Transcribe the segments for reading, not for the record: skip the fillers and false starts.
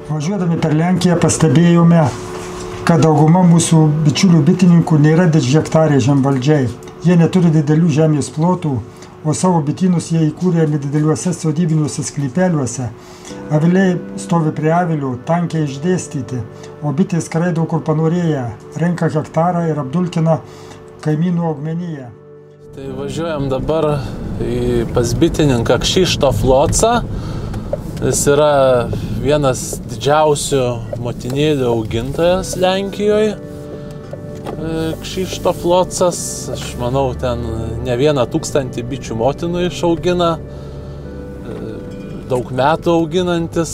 Važiuodami per Lenkiją pastebėjome, kad dauguma mūsų bičiulių bitininkų nėra didžhektariai žemvaldžiai. Jie neturi didelių žemės plotų, o savo bitynus jie įkūrė nedideliuose sodybiniuose sklypeliuose. Aviliai stovi prie avilių, tankiai išdėstyti, o bitės skraido kur panorėję, renka hektarą ir apdulkina kaimynų augmeniją. Tai važiuojam dabar pas bitininką Krzysztof Locą. Jis yra vienas didžiausių motinėlių augintojas Lenkijoje. Krzysztof Locas, aš manau, ten ne 1000 bičių motinų išaugina. Daug metų auginantis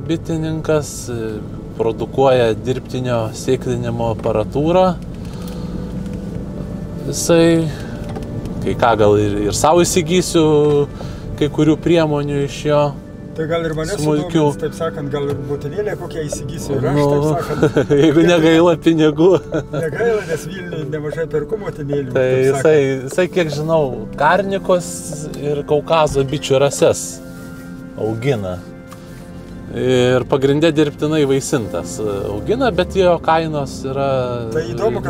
bitininkas, produkuoja dirbtinio sėklinimo aparatūrą. Jisai, kai ką gal ir savo įsigysiu, kai kurių priemonių iš jo. Tai gal ir mane sudomins, taip sakant, gal ir motinėlė kokią įsigysiu ir aš, taip sakant. Jeigu negaila pinigų. Negaila, nes Vilniuje nemažai perku motinėlių. Tai jisai, kiek žinau, Karnikos ir Kaukazo bičių rases augina. Ir pagrindė dirbtinai vaisintas augina, bet jo kainos yra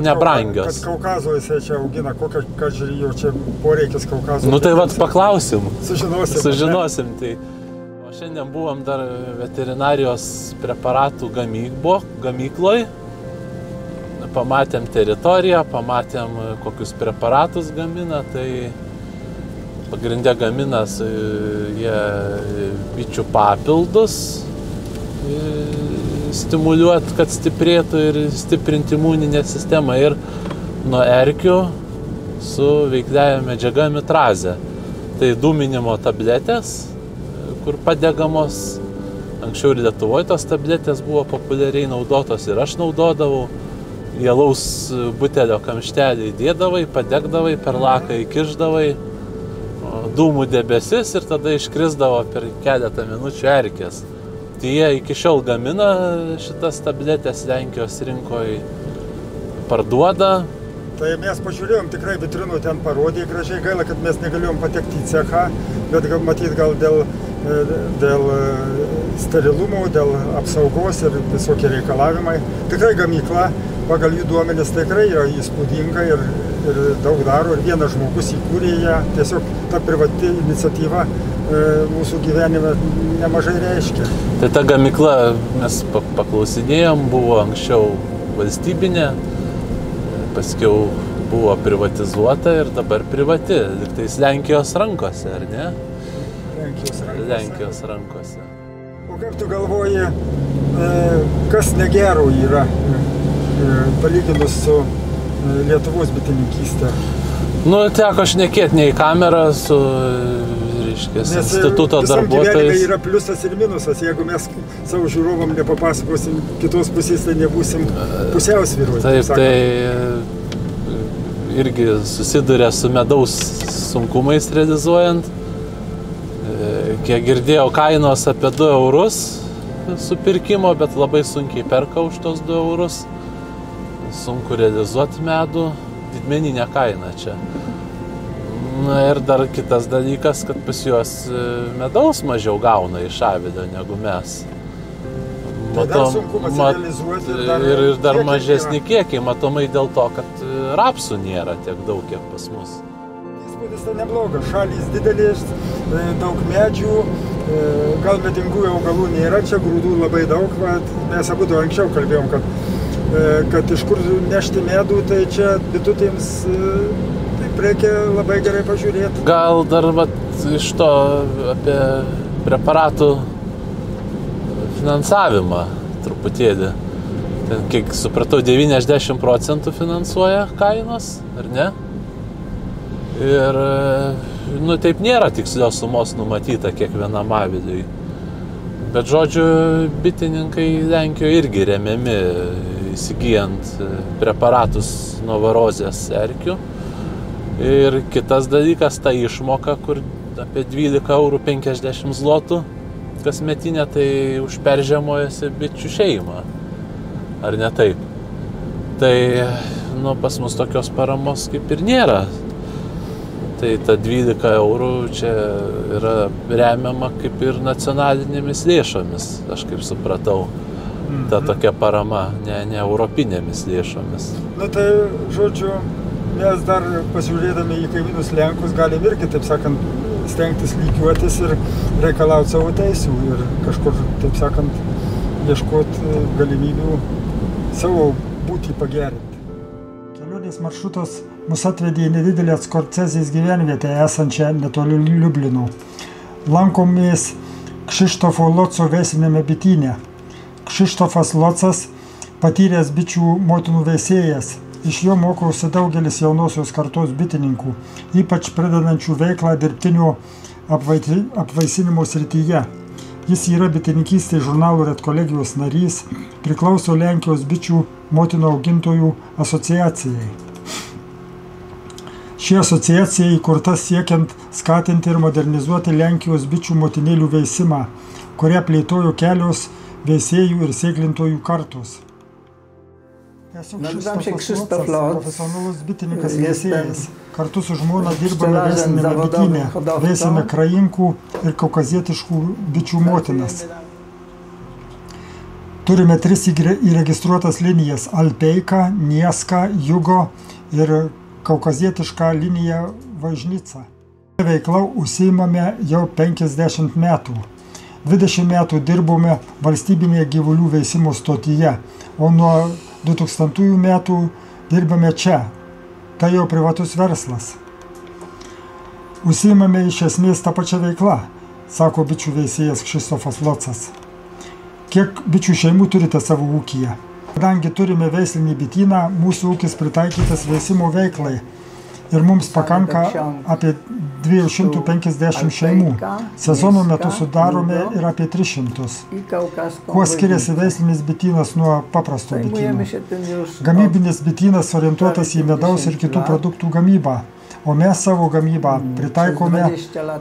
nebrangios. Kad Kaukazo jisai čia augina, ką žiūrėjau, čia poreikis Kaukazo. Nu tai vat paklausim. Sužinosim. Tai. O šiandien buvom dar veterinarijos preparatų gamykloj. Pamatėm teritoriją, pamatėm kokius preparatus gamina, tai pagrindė gaminas jie bičių papildus stimuliuot, kad stiprėtų ir stiprinti imuninę sistemą ir nuo erkių su veikliaja medžiaga mitrazė. Tai dūminimo tabletės, kur padegamos. Anksčiau ir Lietuvoje tos tabletės buvo populiariai naudotos ir aš naudodavau. Į alaus butelio kamštelį įdėdavai, padegdavai, per laką įkišdavai, dūmų debesis ir tada iškrisdavo per keletą minučių erkės. Tai jie iki šiol gamina šitas tabletės, Lenkijos rinkoje parduoda. Tai mes pažiūrėjom, tikrai vitrinų ten parodė gražiai, gaila, kad mes negalėjom patekti į cechą, bet matyt gal dėl sterilumo, dėl apsaugos ir visokie reikalavimai. Tikrai gamykla, pagal jų duomenis, tikrai yra įspūdinga ir daug daro ir vienas žmogus įkūrė ją. Tiesiog ta privati iniciatyva mūsų gyvenime nemažai reiškia. Tai ta gamykla, mes paklausinėjom, buvo anksčiau valstybinė, paskiau buvo privatizuota ir dabar privati. Liktais Lenkijos rankose, ar ne? Lenkijos rankose. O kaip tu galvoji, kas negero yra, palyginus su Lietuvos bitininkystė? Nu, teko šnekėti ne į kamerą su instituto darbuotojais. Visam gyvenime yra pliusas ir minusas. Jeigu mes savo žiūrovam nepapasakosim kitos pusės, tai nebūsim pusiausvyruoti. Taip, tai irgi susiduria su medaus sunkumais realizuojant. Kiek girdėjau, kainos apie 2 eurus supirkimo, bet labai sunkiai perka už tos 2 eurus. Sunku realizuoti medų, didmeninė kaina čia. Na ir dar kitas dalykas, kad pas juos medaus mažiau gauna iš avilio negu mes. Ir dar mažesnį kiekį, matomai dėl to, kad rapsų nėra tiek daug, kiek pas mus. Įspūdis tai neblogas, šalys didelės, daug medžių, gal medingųjų augalų nėra, čia grūdų labai daug, bet mes abudu anksčiau kalbėjom, kad iš kur nešti medų, tai čia bitutėms taip reikia labai gerai pažiūrėti. Gal dar iš to apie preparatų finansavimą truputėlį. Ten, kiek supratau, 90% finansuoja kainos, ar ne? Ir, nu, taip nėra tikslios sumos numatyta kiekvienam aviliui. Bet, žodžiu, bitininkai Lenkijoje irgi remiami įsigijant preparatus nuo varozės erkių. Ir kitas dalykas, ta išmoka, kur apie 12,50 zlotų kasmetinė, tai užperžiemojosi bičių šeimą. Ar ne taip? Tai, nu, pas mus tokios paramos kaip ir nėra. Tai ta 12 eurų čia yra remiama kaip ir nacionalinėmis lėšomis, aš kaip supratau. Ta tokia parama, ne europinėmis lėšomis. Na tai, žodžiu, mes dar pasižiūrėdami į kaimynus Lenkus galim irgi, taip sakant, stengtis lygiuotis ir reikalauti savo teisių ir kažkur, taip sakant, ieškoti galimybių savo būtį pagerinti. Kelionės maršrutas mus atvedė į nedidelę Skorcezės gyvenvietę esančią netoli Liublino. Lankomės Krzysztofo Loco veisinėme bityne. Krzysztofas Locas patyręs bičių motinų veisėjas. Iš jo mokosi daugelis jaunosios kartos bitininkų, ypač pradedančių veiklą dirbtinio apvaisinimo srityje. Jis yra bitininkystės žurnalų redkolegijos narys, priklauso Lenkijos bičių motinų augintojų asociacijai. Ši asociacija įkurta siekiant skatinti ir modernizuoti Lenkijos bičių motinėlių veisimą, kurią plėtojo kelios veisėjų ir sėklintojų kartos. Nazywam się Krzysztof Loc. Profesjonalus bitininkas veisėjas. Kartu su žmona dirbame veisinėme bityne, veisime krajinkų ir kaukazietiškų bičių motinas. Turime 3 įregistruotas linijas – Alpeika, Nieska, Jugo ir kaukazietišką liniją Važnica. Veikla užsiimame jau 50 metų. 20 metų dirbome valstybinėje gyvulių veisimo stotyje, o nuo 2000 metų dirbame čia. Tai jau privatus verslas. Užsiimame iš esmės tą pačią veiklą, sako bičių veisėjas Krzysztofas Locas. Kiek bičių šeimų turite savo ūkyje? Kadangi turime veislinį bityną, mūsų ūkis pritaikytas veisimo veiklai ir mums pakanka apie 250 šeimų. Sezono metu sudarome ir apie 300. Kuo skiriasi veislinis bitynas nuo paprasto bityno? Gamybinis bitynas orientuotas į medaus ir kitų produktų gamybą, o mes savo gamybą pritaikome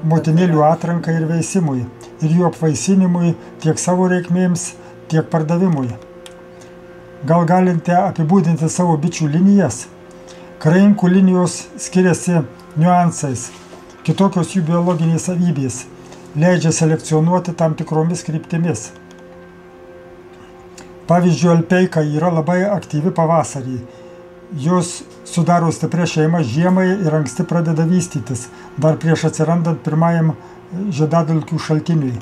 motinėlių atrankai ir veisimui ir jų apvaisinimui tiek savo reikmėms, tiek pardavimui. Gal galite apibūdinti savo bičių linijas? Krajinkų linijos skiriasi niuansais, kitokios jų biologinės savybės, leidžia selekcionuoti tam tikromis kryptimis. Pavyzdžiui, Alpeika yra labai aktyvi pavasarį. Jos sudaro stiprią šeimą žiemai ir anksti pradeda vystytis, dar prieš atsirandant pirmajam žiedadulkių šaltiniui.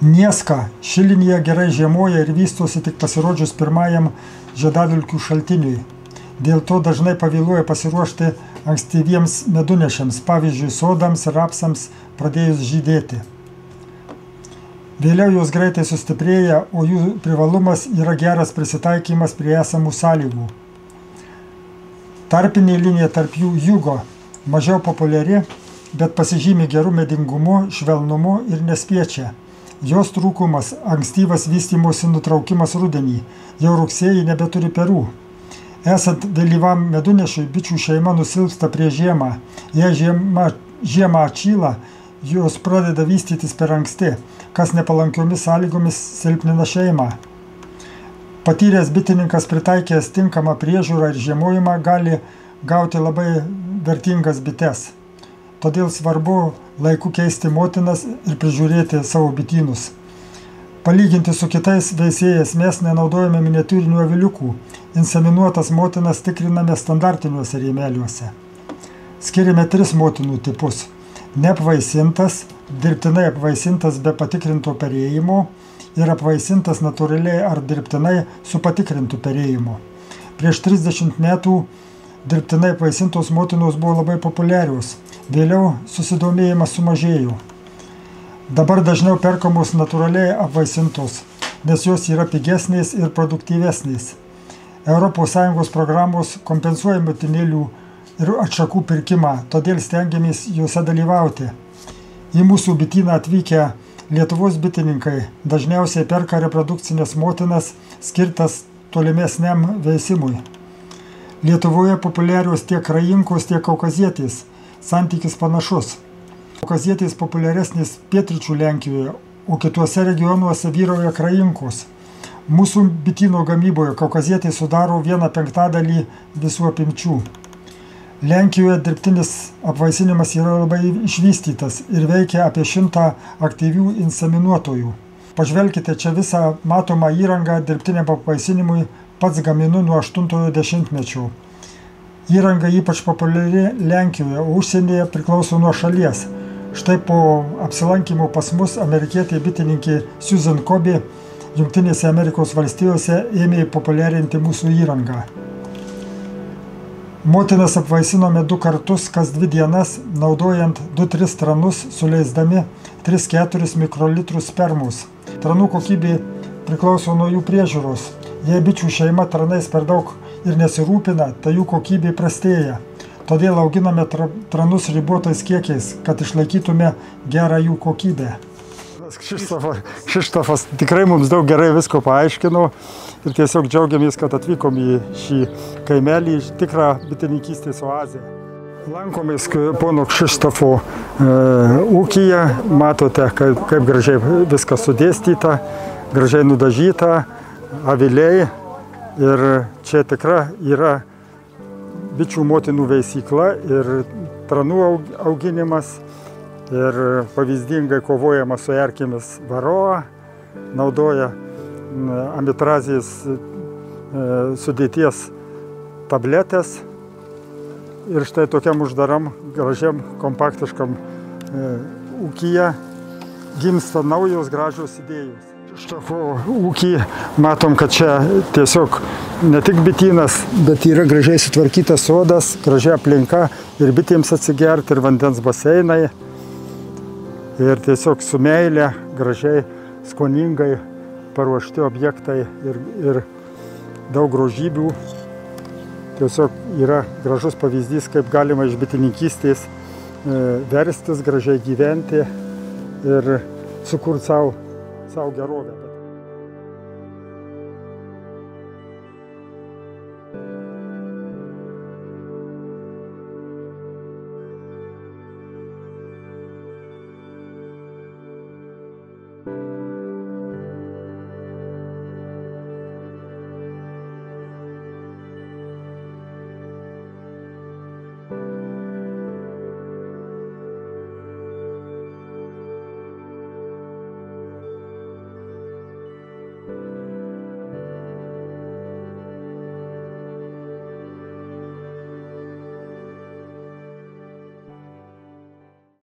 Nieska. Ši linija gerai žiemoja ir vystosi tik pasirodžius pirmajam žiedadulkių šaltiniui. Dėl to dažnai pavėluoja pasiruošti ankstyviems medunešiams, pavyzdžiui, sodams ir rapsams pradėjus žydėti. Vėliau jos greitai sustiprėja, o jų privalumas yra geras prisitaikymas prie esamų sąlygų. Tarpinė linija tarp jų Jugo mažiau populiari, bet pasižymi gerų medingumu, švelnumu ir nespiečia. Jos trūkumas – ankstyvas vystymosi nutraukimas rudenį, jau rugsėjį nebeturi perų. Esant vėlyvam medunešiui, bičių šeima nusilpsta prie žiemą. Jei žiemą atšyla, jos pradeda vystytis per anksti, kas nepalankiomis sąlygomis silpnina šeimą. Patyręs bitininkas pritaikęs tinkamą priežiūrą ir žiemojimą gali gauti labai vertingas bites. Todėl svarbu laiku keisti motinas ir prižiūrėti savo bitynus. Palyginti su kitais veisėjais mes nenaudojame miniatiūrinių aviliukų. Inseminuotas motinas tikriname standartiniuose rėmeliuose. Skiriame 3 motinų tipus. Neapvaisintas, dirbtinai apvaisintas be patikrinto perėjimo ir apvaisintas natūraliai ar dirbtinai su patikrintu perėjimu. Prieš 30 metų dirbtinai apvaisintos motinos buvo labai populiarios. Vėliau susidomėjimas sumažėjo. Dabar dažniau perkamos natūraliai apvaisintos, nes jos yra pigesnės ir produktyvesnės. ES programos kompensuoja motinėlių ir atšakų pirkimą, todėl stengiamės juose dalyvauti. Į mūsų bityną atvykę Lietuvos bitininkai dažniausiai perka reprodukcinės motinas skirtas tolimesniam veisimui. Lietuvoje populiarios tiek krajinkos, tiek kaukazietės. Santykis panašus. Kaukazietės populiaresnės pietryčių Lenkijoje, o kituose regionuose vyrauja krajinkos. Mūsų bityno gamyboje kaukazietės sudaro 1/5 visų apimčių. Lenkijoje dirbtinis apvaisinimas yra labai išvystytas ir veikia apie 100 aktyvių inseminuotojų. Pažvelkite, čia visą matomą įrangą dirbtiniam apvaisinimui pats gaminu nuo 80-mečio. Įranga ypač populiari Lenkijoje, o užsienyje priklauso nuo šalies. Štai po apsilankimo pas mus amerikietė bitininkė Susan Kobe Jungtinėse Amerikos valstijose ėmė populiarinti mūsų įrangą. Motinas apvaisinome 2 kartus kas 2 dienas, naudojant 2-3 tranus, suleisdami 3-4 mikrolitrų spermos. Tranų kokybė priklauso nuo jų priežiūros. Jei bičių šeima tranais per daug ir nesirūpina, tai jų kokybė prastėja. Todėl auginame tranus ribotais kiekiais, kad išlaikytume gerą jų kokybę. Krzysztofas tikrai mums daug gerai visko paaiškino ir tiesiog džiaugiamės, kad atvykom į šį kaimelį, tikrą bitininkystės oazę. Lankomės pono Krzysztofo ūkyje, matote, kaip gražiai viskas sudėstyta, gražiai nudažyta, aviliai ir čia tikra yra bičių motinų veisykla ir tranų auginimas ir pavyzdingai kovojama su erkėmis varoa, naudoja amitrazės sudėties tabletės ir štai tokiam uždaram, gražiam, kompaktiškam ūkyje gimsta naujos gražios idėjos. Krzysztofo ūkį matom, kad čia tiesiog ne tik bitynas, bet yra gražiai sutvarkytas sodas, gražia aplinka ir bitėms atsigerti, ir vandens baseinai. Ir tiesiog su meile, gražiai, skoningai paruošti objektai ir daug grožybių. Tiesiog yra gražus pavyzdys, kaip galima iš bitininkystės verstis, gražiai gyventi ir sukurti savo gerovę.